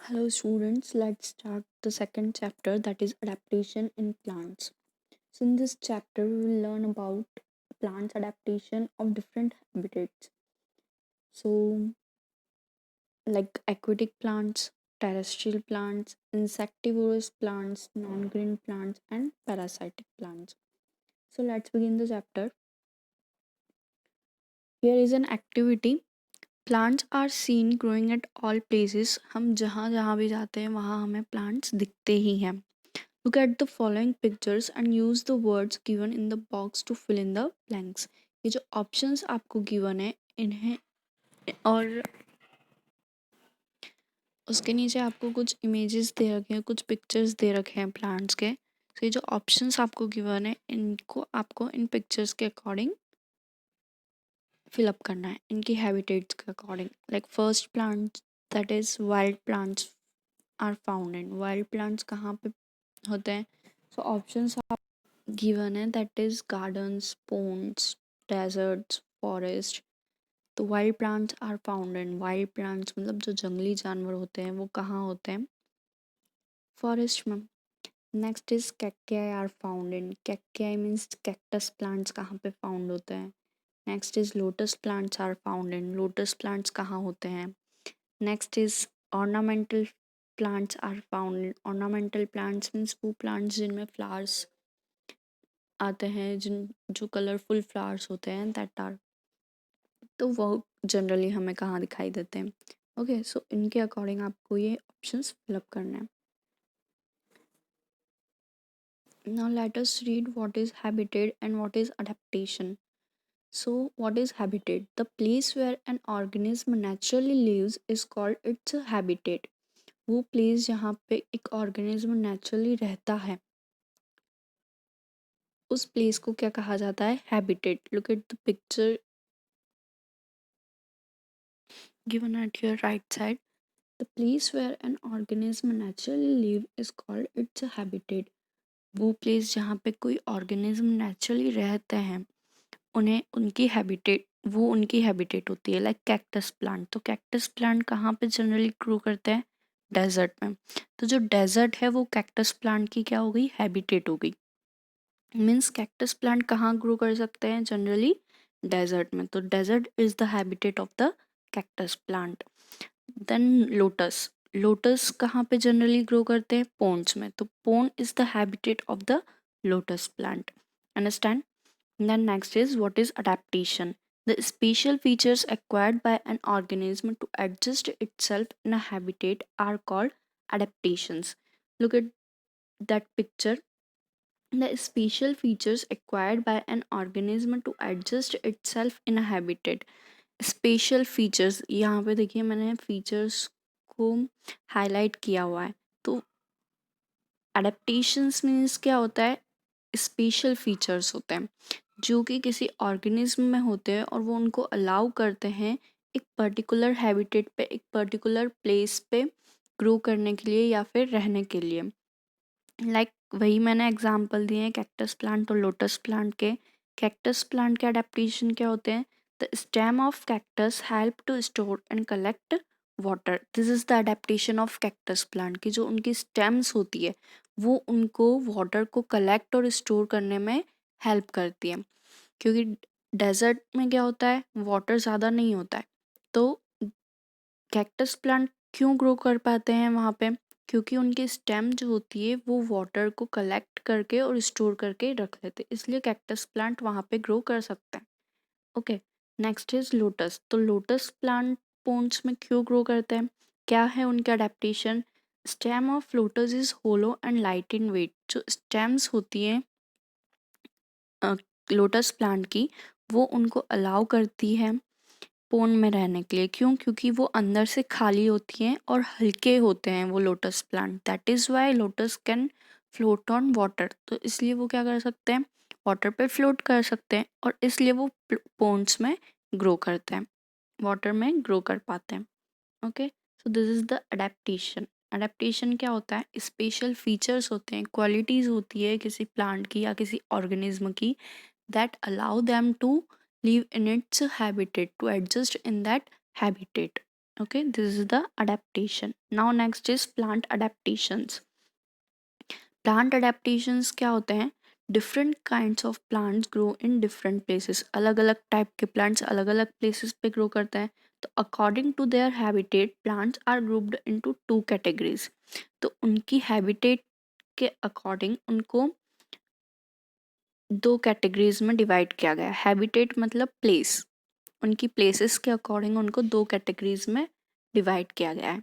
Hello students, let's start the second chapter, that is adaptation in plants. So in this chapter we will learn about plants adaptation of different habitats. So like aquatic plants, terrestrial plants, insectivorous plants, non-green plants and parasitic plants. So let's begin the chapter. Here is an activity. Plants are seen growing at all places. हम जहाँ जहाँ भी जाते हैं वहाँ हमें plants दिखते ही हैं. Look at the following pictures and use the words given in the box to fill in the blanks. ये जो options आपको given है इन्हें और उसके नीचे आपको कुछ images दे रखे हैं, कुछ pictures दे रखे हैं plants के. तो ये जो options आपको given है इनको आपको इन pictures के according fill up करना है, इनकी habitats के according. Like first plant, that is wild plants are found in. Wild plants कहाँ पे होते हैं? So options are given है, that is gardens, ponds, deserts, forest. तो wild plants are found in, wild plants मतलब जो जंगली जानवर होते हैं वो कहाँ होते हैं? फॉरेस्ट में. Next is cactaceae are found in. Cactaceae means cactus plants कहाँ पे फाउंड होते हैं? Next is lotus plants are found in. Lotus plants कहाँ होते हैं? Next is ornamental plants are found in. Ornamental plants means वो plants जिनमें flowers आते हैं, जिन जो कलरफुल फ्लावर्स होते हैं, दैट आर. तो वो जनरली हमें कहाँ दिखाई देते हैं? ओके, सो इनके अकॉर्डिंग आपको ये ऑप्शंस फिलअप करना है. Now let us read what is habitat and what is adaptation. So what is habitat? The place where an organism naturally lives is called its habitat. वो प्लेस जहाँ पे एक organism naturally रहता है उस place को क्या कहा जाता है? Habitat. Look at the picture given at your right side. The place where an organism naturally live is called its habitat. वो प्लेस जहाँ पे कोई ऑर्गेनिज्म नेचुरली रहते हैं उन्हें उनकी हैबिटेट होती है. Like cactus plant. तो कैक्टस प्लांट कहाँ पे जनरली ग्रो करते हैं? डेजर्ट में. तो जो डेजर्ट है वो कैक्टस प्लांट की क्या हो गई? हैबिटेट हो गई. मीन्स कैक्टस प्लांट कहाँ ग्रो कर सकते हैं? जनरली डेजर्ट में. तो desert is the habitat of the cactus plant. Then lotus. Lotus कहाँ पे जनरली ग्रो करते हैं? पोन्स में. तो pond is the habitat of the lotus plant. Understand? Then next is what is adaptation. The special features acquired by an organism to adjust itself in a habitat are called adaptations. Look at that picture. The special features acquired by an organism to adjust itself in a habitat. Special features, यहाँ पे देखिए मैंने features को highlight किया हुआ है. तो adaptations means क्या होता है? स्पेशल फीचर्स होते हैं जो कि किसी ऑर्गेनिज्म में होते हैं और वो उनको अलाउ करते हैं एक पर्टिकुलर हैबिटेट पे, एक पर्टिकुलर प्लेस पे ग्रो करने के लिए या फिर रहने के लिए. लाइक वही मैंने एग्जांपल दिए हैं कैक्टस प्लांट और लोटस प्लांट के. कैक्टस प्लांट के अडेप्टेशन क्या होते हैं? The stem of cactus help to store and collect water. This is the adaptation of cactus plant की जो उनकी स्टेम्स होती है वो उनको वाटर को कलेक्ट और स्टोर करने में हेल्प करती है. क्योंकि डेजर्ट में क्या होता है? वाटर ज़्यादा नहीं होता है. तो कैक्टस प्लांट क्यों ग्रो कर पाते हैं वहाँ पे? क्योंकि उनकी स्टेम जो होती है वो वाटर को कलेक्ट करके और स्टोर करके रख लेते हैं, इसलिए कैक्टस प्लांट वहाँ पे ग्रो कर सकते हैं. Okay, next is lotus. तो लोटस प्लांट पोन्स में क्यों ग्रो करते हैं? क्या है उनका adaptation? Stem of lotus is hollow and light in weight. जो स्टेम्स होती हैं लोटस प्लांट की वो उनको अलाउ करती है पोन में रहने के लिए. क्यों? क्योंकि वो अंदर से खाली होती हैं और हल्के होते हैं वो lotus plant. That is why lotus can float on water. तो इसलिए वो क्या कर सकते हैं? वाटर पे फ्लोट कर सकते हैं और इसलिए वो पोन्स में ग्रो करते हैं, वाटर में ग्रो कर पाते हैं. Okay, so this is the adaptation. Adaptation क्या होता है? स्पेशल फीचर्स होते हैं, क्वालिटीज़ होती है किसी प्लांट की या किसी ऑर्गेनिज्म की that allow them to live in its habitat, to adjust in that habitat. Okay, this is the adaptation. Now next is plant adaptations. Plant adaptations क्या होते हैं? Different kinds of plants grow in different places. अलग अलग type के plants अलग अलग places पे grow करते हैं. तो according to their habitat plants are grouped into two categories. तो उनकी हैबिटेट के अकॉर्डिंग उनको दो कैटेगरीज में डिवाइड किया गया है. हैबिटेट मतलब प्लेस. उनकी प्लेसेस के अकॉर्डिंग उनको दो कैटेगरीज में डिवाइड किया गया है.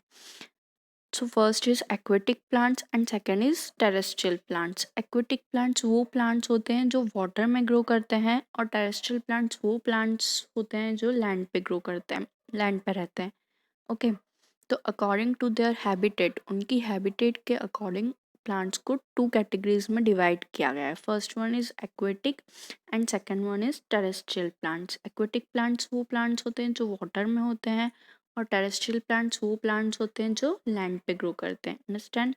So first is aquatic plants and second is terrestrial plants. Aquatic plants वो plants होते हैं जो water में grow करते हैं और terrestrial plants वो plants होते हैं जो land पे grow करते हैं, land पे रहते हैं. Okay. तो according to their habitat, उनकी habitat के according plants को two categories में divide किया गया है. First one is aquatic and second one is terrestrial plants. Aquatic plants वो plants होते हैं जो water में होते हैं और टेरेस्ट्रियल प्लांट्स वो प्लांट्स होते हैं जो लैंड पे ग्रो करते हैं. Understand?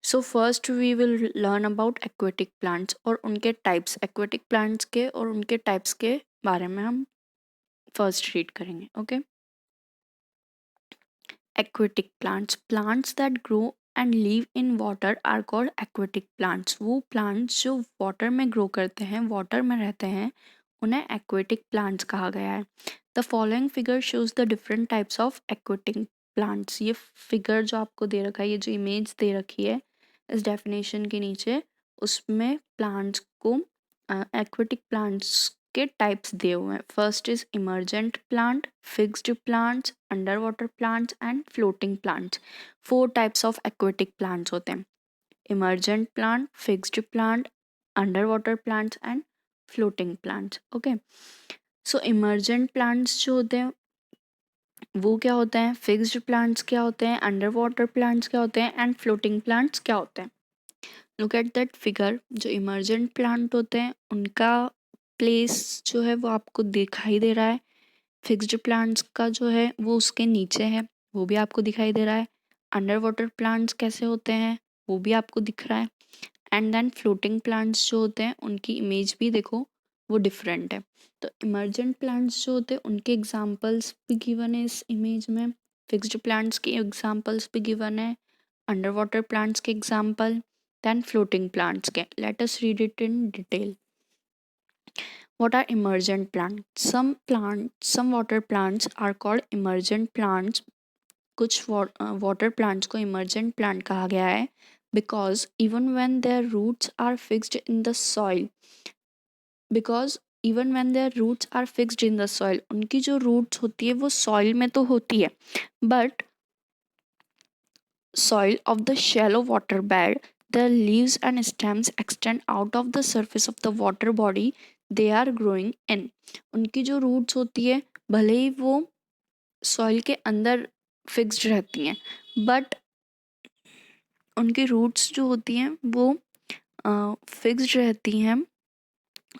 So first we will learn about aquatic plants और उनके टाइप्स. एक्वेटिक प्लांट्स के और उनके टाइप्स के बारे में हम फर्स्ट रीड करेंगे. Okay. Aquatic plants. Plants that grow and live in water are called aquatic plants. वो प्लांट्स जो वाटर में ग्रो करते हैं, वाटर में रहते हैं, उन्हें एक्वेटिक प्लांट्स कहा गया है. The following figure shows the different types of aquatic plants. ये फिगर जो आपको दे रखा है, ये जो इमेज दे रखी है इस डेफिनेशन के नीचे, उसमें प्लांट्स को एक्वेटिक प्लांट्स के टाइप्स दिए हुए हैं. First is emergent plant, fixed plants, under water plants and floating plants. 4 types of aquatic plants होते हैं. Emergent plant, fixed plant, under water plants and floating plants. Okay. So emergent plants जो होते हैं वो क्या होते हैं, फिक्स्ड प्लांट्स क्या होते हैं, अंडर वाटर प्लांट्स क्या होते हैं एंड फ्लोटिंग प्लांट्स क्या होते हैं. Look at that figure. जो इमर्जेंट प्लांट होते हैं उनका प्लेस जो है वो आपको दिखाई दे रहा है. फिक्स्ड प्लांट्स का जो है वो उसके नीचे है, वो भी आपको दिखाई दे रहा है. अंडर वाटर प्लांट्स कैसे होते हैं वो भी आपको दिख रहा है. एंड देन फ्लोटिंग प्लांट्स जो होते हैं उनकी इमेज भी देखो वो डिफरेंट है. तो इमर्जेंट प्लांट्स जो होते हैं उनके एग्जांपल्स भी गिवन है इस इमेज में. फिक्स्ड प्लांट्स के एग्जांपल्स भी गिवन है, अंडर वाटर प्लांट्स के एग्जांपल, देन फ्लोटिंग प्लांट्स के. Late us read it in detail. What are emergent plants? Some water plants are called emergent plants. कुछ वाटर प्लांट्स को emergent plant कहा गया है because even when their roots are fixed in the soil. Because even when their roots are fixed in the soil, उनकी जो roots होती है वो सॉइल में तो होती है, but soil of the shallow water bed, the leaves and stems extend out of the surface of the water body they are growing in. उनकी जो roots होती है भले ही वो soil के अंदर fixed रहती हैं, but उनकी roots जो होती हैं वो fixed रहती हैं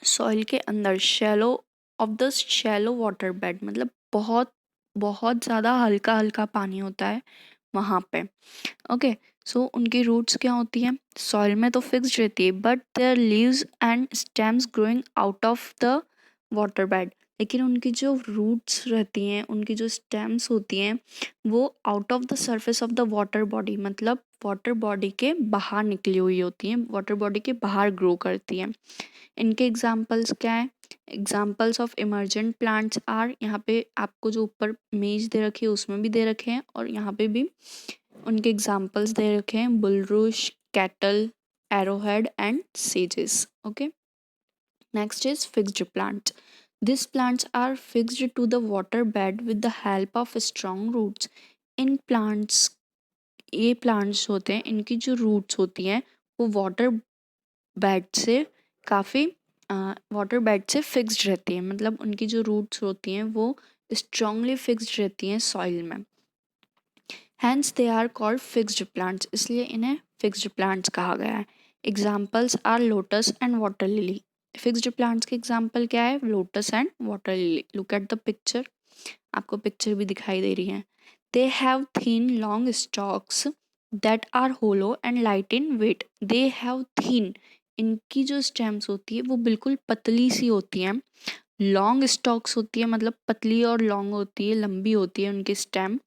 soil के अंदर. shallow of the shallow water bed मतलब बहुत बहुत ज़्यादा हल्का हल्का पानी होता है वहाँ पे. ओके. सो उनकी रूट्स क्या होती हैं, सॉइल में तो फिक्स्ड रहती है, but there leaves and stems growing out of the water bed. लेकिन उनकी जो रूट्स रहती हैं, उनकी जो स्टेम्स होती हैं वो out of the surface of the water body मतलब वाटर बॉडी के बाहर निकली हुई होती हैं, वाटर बॉडी के बाहर ग्रो करती हैं. इनके एग्जाम्पल्स क्या हैं? Examples of emergent plants are, यहाँ पे आपको जो ऊपर इमेज दे रखी है उसमें भी दे रखे हैं और यहाँ पे भी उनके एग्जाम्पल्स दे रखे हैं. बुलरुश, कैटल, एरोहेड एंड सेजेस. Okay. Next is fixed plant. These plants are fixed to the water bed with the help of strong roots. In plants, ये plants होते हैं, इनकी जो roots होती हैं वो water bed से काफ़ी वाटर बेड से फिक्स्ड रहती है, मतलब उनकी जो रूट्स होती हैं वो स्ट्रांगली फिक्स्ड रहती हैं सॉइल में. Hence they are called fixed plants, इसलिए इन्हें फिक्स्ड प्लांट्स कहा गया है. Examples are lotus and water lily. Fixed plants के एग्जाम्पल क्या है? Lotus and water lily. Look at the picture. आपको पिक्चर भी दिखाई दे रही है. They have thin long stalks that are hollow and light in weight. They have thin, इनकी जो स्टेम्स होती है वो बिल्कुल पतली सी होती हैं. लॉन्ग स्टॉक्स होती है, मतलब पतली और लॉन्ग होती है, लंबी होती है उनकी stem,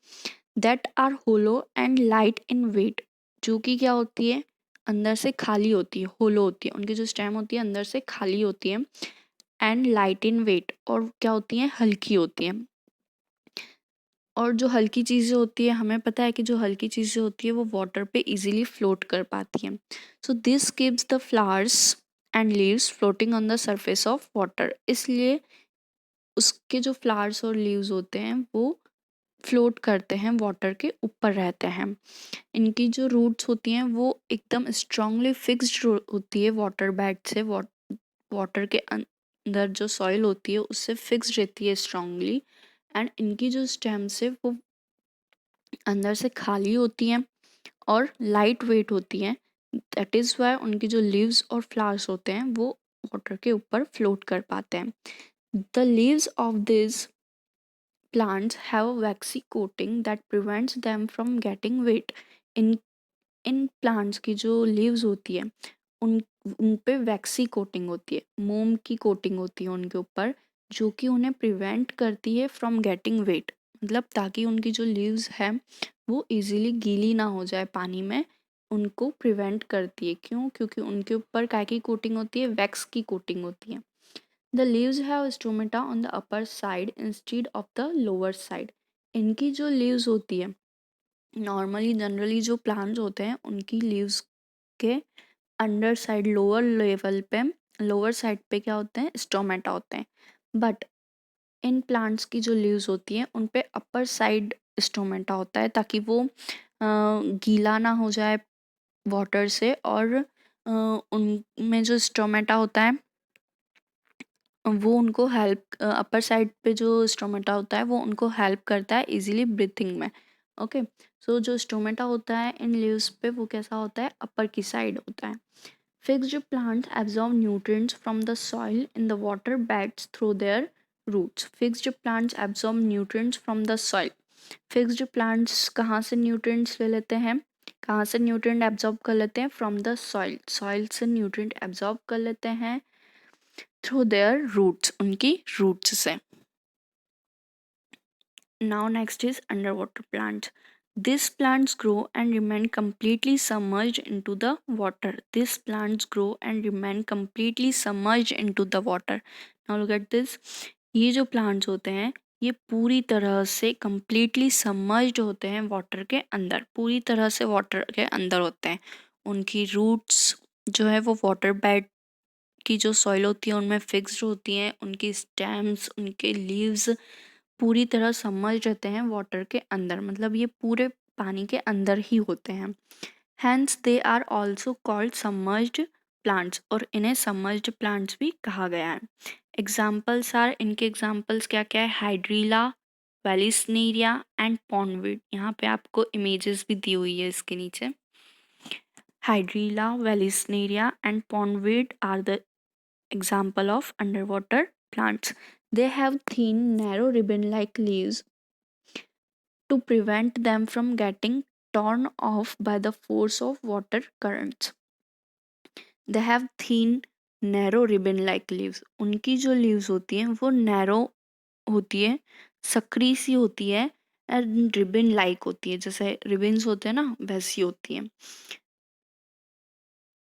that are hollow and light in weight, जो कि क्या होती है, अंदर से खाली होती है, होलो होती है, उनकी जो स्टेम होती है अंदर से खाली होती है, एंड लाइट इन वेट, और क्या होती है, हल्की होती है। और जो हल्की चीज़ें होती है, हमें पता है कि जो हल्की चीज़ें होती है वो वाटर पे इजीली फ्लोट कर पाती हैं। So this keeps the flowers and leaves floating on the surface of water, इसलिए उसके जो फ्लावर्स और लीव्स होते हैं वो फ्लोट करते हैं, वाटर के ऊपर रहते हैं। इनकी जो रूट्स होती हैं वो एकदम स्ट्रांगली फिक्स्ड होती है वाटर बेड से, वाटर के अंदर जो सॉइल होती है उससे फिक्स्ड रहती है स्ट्रांगली, एंड इनकी जो स्टेम्स है वो अंदर से खाली होती हैं और लाइट वेट होती हैं। दैट इज़ वाई उनकी जो लीव्स और फ्लावर्स होते हैं वो वाटर के ऊपर फ्लोट कर पाते हैं। The leaves of this plants have a waxy coating that prevents them from getting wet. In in plants की जो लीव्स होती है उन उन पे वैक्सी कोटिंग होती है, मोम की कोटिंग होती है उनके ऊपर, जो कि उन्हें प्रिवेंट करती है फ्रॉम गेटिंग वेट, मतलब ताकि उनकी जो लीव्स है वो इजीली गीली ना हो जाए पानी में, उनको प्रिवेंट करती है। क्यों? क्योंकि उनके ऊपर काय की कोटिंग होती है, वैक्स की कोटिंग होती है। The leaves have stomata on the upper side instead of the lower side. इनकी जो leaves होती है, नॉर्मली जनरली जो प्लांट्स होते हैं उनकी लीव्स के अंडर साइड, लोअर लेवल पे, लोअर साइड पे क्या होते हैं, स्टोमेटा होते हैं। बट इन प्लांट्स की जो लीव्स होती हैं उन पे अपर साइड स्टोमेटा होता है, ताकि वो गीला ना हो जाए वाटर से, और उनमें जो स्टोमेटा होता है वो उनको हेल्प, अपर साइड पे जो स्टोमेटा होता है वो उनको हेल्प करता है इजीली ब्रीथिंग में। ओके, सो जो स्टोमेटा होता है इन लीव्स पे वो कैसा होता है, अपर की साइड होता है। Fixed plants absorb nutrients from the soil in the water beds through their roots. Fixed plants absorb nutrients from the soil. Fixed plants कहाँ से न्यूट्रिएंट्स ले लेते हैं, कहाँ से न्यूट्रिएंट एब्जॉर्ब कर लेते हैं, फ्रॉम द सॉइल, सॉइल से न्यूट्रिएंट एब्जॉर्ब कर लेते हैं थ्रू देयर रूट्स, उनकी रूट्स से। Now next is underwater plants. These plants grow and remain completely submerged into the water. These plants grow and remain completely submerged into the water. Now look at this. ये जो plants होते हैं ये पूरी तरह से completely submerged होते हैं वाटर के अंदर, पूरी तरह से वाटर के अंदर होते हैं। उनकी रूट्स जो है वो वाटर बेड की जो सॉइल होती है उनमें फिक्स्ड होती हैं, उनकी स्टेम्स, उनके लीव्स पूरी तरह सबमर्ज रहते हैं वाटर के अंदर, मतलब ये पूरे पानी के अंदर ही होते हैं। Hence they are also called submerged plants, और इन्हें सबमर्ज्ड प्लांट्स भी कहा गया है। एग्जाम्पल्स आर, इनके एग्जाम्पल्स क्या क्या है, हाइड्रीला, वेलिस्नेरिया एंड पॉन्डवीड। यहाँ पे आपको इमेजेस भी दी हुई है इसके नीचे। Hydrilla, vallisneria and pondweed are the example of underwater plants. They have thin, narrow ribbon-like leaves to prevent them from getting torn off by the force of water currents. They have thin, narrow ribbon-like leaves. उनकी जो leaves होती हैं वो narrow होती है, सकरी सी होती है, and ribbon-like होती है, जैसे ribbons होते हैं ना वैसी होती हैं।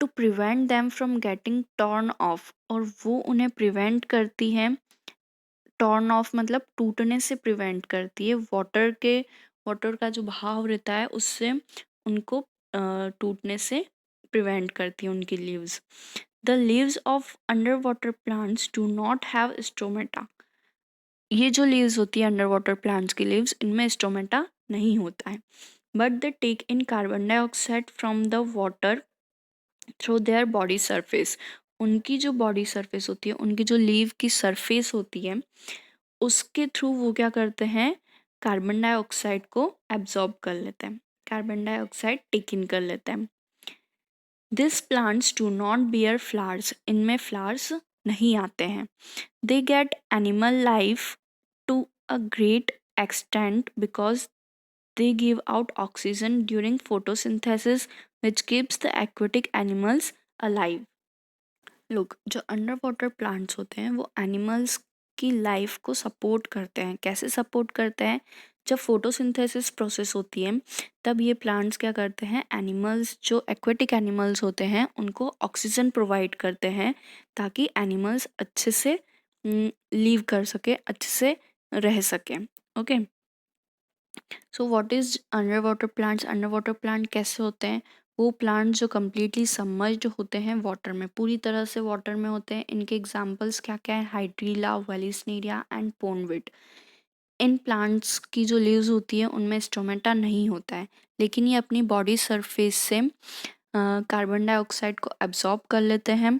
To prevent them from getting torn off, और वो उन्हें prevent करती है, टॉर्न ऑफ मतलब टूटने से प्रिवेंट करती है, वाटर का जो बहाव रहता है उससे उनको टूटने से प्रिवेंट करती है उनकी leaves. The leaves of underwater plants do not have stomata. ये जो लीव्स होती है अंडर वाटर प्लांट्स की लीव्स, इनमें स्टोमेटा नहीं होता है, but they take in carbon dioxide from the water through their body surface. उनकी जो बॉडी सरफेस होती है, उनकी जो लीव की सरफेस होती है उसके थ्रू वो क्या करते हैं, कार्बन डाइऑक्साइड को एब्जॉर्ब कर लेते हैं, कार्बन डाइऑक्साइड टेक इन कर लेते हैं। This plants do not bear flowers, इनमें फ्लावर्स नहीं आते हैं। They get animal life to a great extent because they give out oxygen during photosynthesis which keeps the aquatic animals alive. लोग जो under water plants होते हैं वो animals की लाइफ को सपोर्ट करते हैं। कैसे सपोर्ट करते हैं? जब फोटोसिंथेसिस प्रोसेस होती है तब ये प्लांट्स क्या करते हैं, एनिमल्स जो एक्वेटिक एनिमल्स होते हैं उनको ऑक्सीजन प्रोवाइड करते हैं ताकि एनिमल्स अच्छे से लीव कर सके, अच्छे से रह सके। Okay, so what is under water plants? Under water plant कैसे होते हैं? वो प्लांट जो कम्प्लीटली सबमर्ज्ड होते हैं वाटर में, पूरी तरह से वाटर में होते हैं। इनके एग्जांपल्स क्या क्या है? Hydrilla, vallisneria and पोनविड। In plants की जो लीव्स होती है उनमें स्टोमेटा नहीं होता है, लेकिन ये अपनी बॉडी सरफेस से कार्बन डाइऑक्साइड को एब्जॉर्ब कर लेते हैं।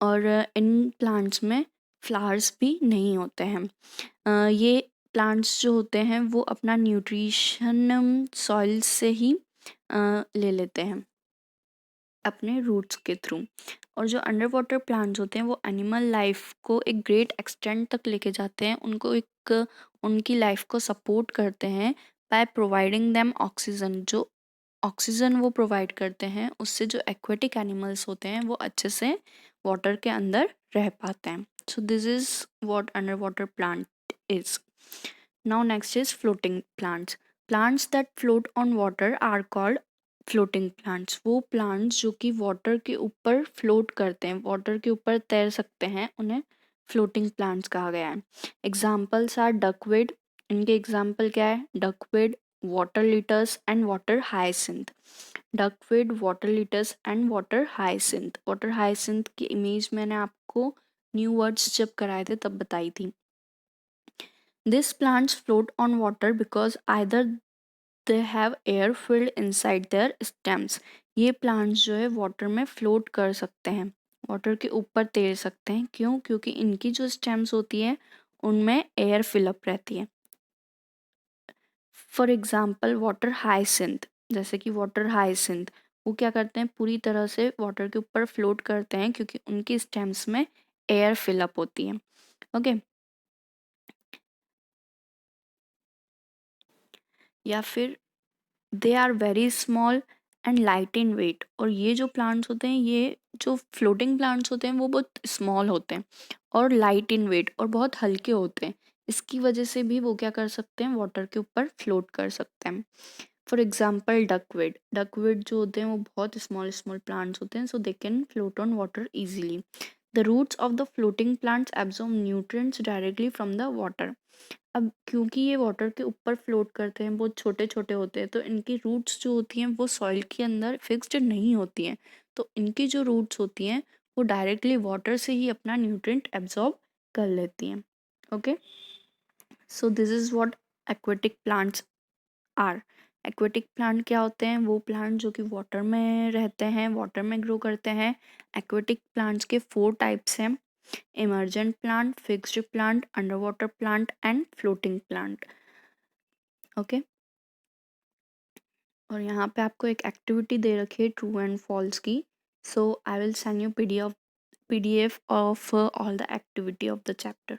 और इन प्लांट्स में फ्लावर्स भी नहीं होते हैं। ये प्लांट्स जो होते हैं वो अपना न्यूट्रिशन सॉइल से ही ले लेते हैं अपने रूट्स के थ्रू। और जो अंडर वाटर प्लांट्स होते हैं वो एनिमल लाइफ को एक ग्रेट एक्सटेंट तक लेके जाते हैं, उनको एक उनकी लाइफ को सपोर्ट करते हैं बाय प्रोवाइडिंग देम ऑक्सीजन। जो ऑक्सीजन वो प्रोवाइड करते हैं उससे जो एक्वेटिक एनिमल्स होते हैं वो अच्छे से वाटर के अंदर रह पाते हैं। So this is what under water plant is. Now next is floating plants. Plants that float on water are called floating plants. वो प्लांट्स जो कि वाटर के ऊपर फ्लोट करते हैं, वाटर के ऊपर तैर सकते हैं, उन्हें फ्लोटिंग प्लांट्स कहा गया है। Examples are duckweed. इनके एग्जाम्पल क्या है? Duckweed, water lettuce and water hyacinth. Duckweed, water lettuce and water hyacinth. Water hyacinth की इमेज मैंने आपको न्यू वर्ड्स जब कराए थे तब बताई थी। These plants float on water because either they have air filled inside their stems. ये प्लांट्स जो है वाटर में फ्लोट कर सकते हैं, वाटर के ऊपर तैर सकते हैं। क्यों? क्योंकि इनकी जो स्टेम्स होती है उनमें एयर फिलअप रहती है। फॉर एग्जाम्पल वाटर हाइसिंथ, जैसे कि वाटर हाइसिंथ वो क्या करते हैं, पूरी तरह से वाटर के ऊपर फ्लोट करते हैं क्योंकि उनकी स्टेम्स में एयर फिलअप होती है। ओके, या फिर they are very small and light in weight. और ये जो प्लांट्स होते हैं, ये जो फ्लोटिंग प्लांट्स होते हैं वो बहुत स्मॉल होते हैं और लाइट इन वेट और बहुत हल्के होते हैं। इसकी वजह से भी वो क्या कर सकते हैं, वाटर के ऊपर फ्लोट कर सकते हैं। For example डकविड। डकविड जो होते हैं वो बहुत स्मॉल स्मॉल प्लांट्स होते हैं, so they can float on water easily. The roots of the floating plants absorb nutrients directly from the water. अब क्योंकि ये वाटर के ऊपर फ्लोट करते हैं, बहुत छोटे छोटे होते हैं, तो इनकी रूट्स जो होती हैं वो सॉइल के अंदर फिक्स्ड नहीं होती हैं। तो इनकी जो रूट्स होती हैं वो डायरेक्टली वाटर से ही अपना न्यूट्रिएंट एब्जॉर्ब कर लेती हैं। Okay, so this is what aquatic plants are. Aquatic plant क्या होते हैं? वो प्लांट जो कि वाटर में रहते हैं, वाटर में ग्रो करते हैं। एक्वेटिक प्लांट्स के 4 टाइप्स हैं: emergent plant, fixed plant, under water plant and floating plant. Okay, और यहाँ पे आपको एक एक्टिविटी दे रखी है ट्रू एंड फॉल्स की। So I will send you PDF of all the activity of the chapter.